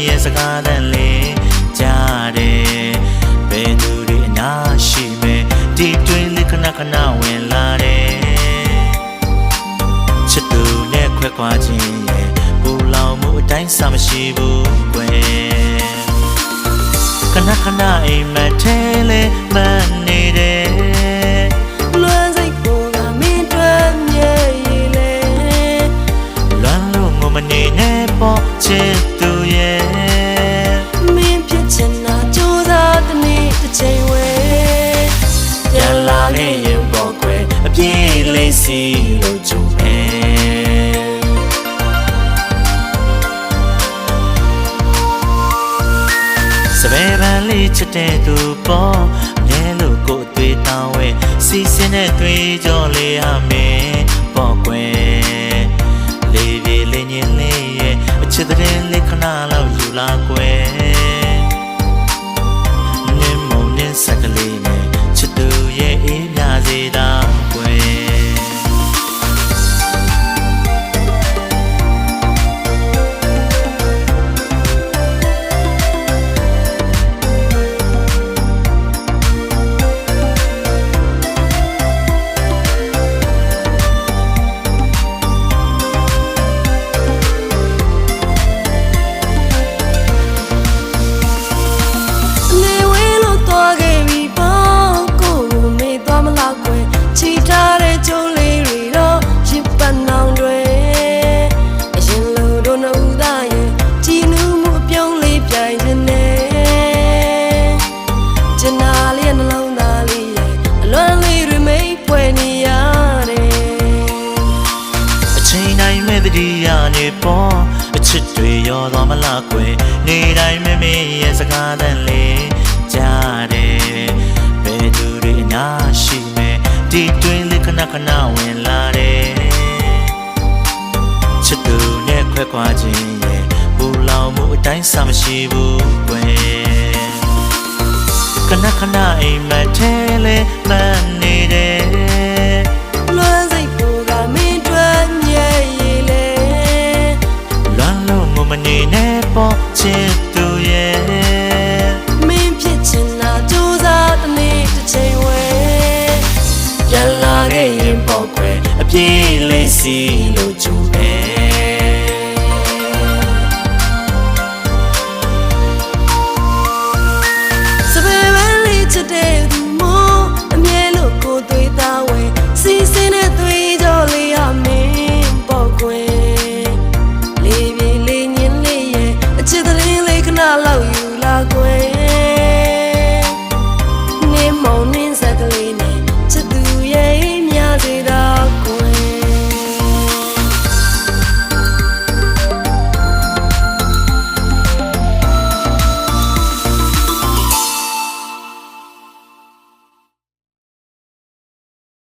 ရဲ့စကားသံလေးကြားတယ်ဘယ်သူတွေအနာရှိမဲ့ဒီတွင်လေးခဏခဏဝင်လာတယ်ချစ်သူနဲ့ခွဲခွာခြင်းရဲ့ပူလောင်မှုအတိုင်းစမရှိဘူးကွယ်ခဏခဏအိမ်မက်ထဲလဲမနေတယ်လွမ်းစိတ်ကိုကမင်းတွေ့မြဲရည်လေလွမ်းလို့ငုံမနေနဲ့ပေါ့ချစ်သူရဲ့မင်းဖြစ်ချင်တာကြိုးစားတဲ့နေ့တစ်ချိန်ဝဲပြန်လာခဲ့ရင်ပေါ့ကွယ်အပြေးလေးစီလို့ကြုံမယ်စပယ်ပန်းလေးချစ်တဲ့သူပေါ့မြဲလို့ကိုယ်အသွေးတောင်းဝဲစီစဉ်တဲ့သွေးကြောလေးဟာမင်းပေါ့ကွယ်လေးပြေးလေးညင်လေးရဲ့အချစ်တဲ့လေးခဏလောက်ယူလာကွယ်နင်းမုံနင်းစက်ကလေးနဲ့ချစ်သူရဲ့အေးမြစေတာကွယ်နေပေါ်အချစ်တွေရောသွားမလားကွယ်နေတိုင်းမမေ့ရဲ့စကားသံလေးကြားတယ်ဘယ်သူတွေအနာရှိမဲ့ဒီတွင်လေးခဏခဏဝင်လာတယ်ချစ်သူနဲ့ခွဲခွာခြင်းရဲ့ပူလောင်မှုအတိုင်းစမရှိဘူးကွယ်ခဏခဏအိမ်မက်ထဲလဲမနေတယ်လွမ်းစိတ်ကိုကမင်းတွေ့မြဲရည်လေမနေနဲ့ပေါ့ချစ်သူရဲ့မင်းဖြစ်ချင်တာကြိုးစားတဲ့နေ့တစ်ချိန်ဝဲပြန်လာခဲ့ရင်ပေါ့ကွယ်အပြေးလေးစီလို့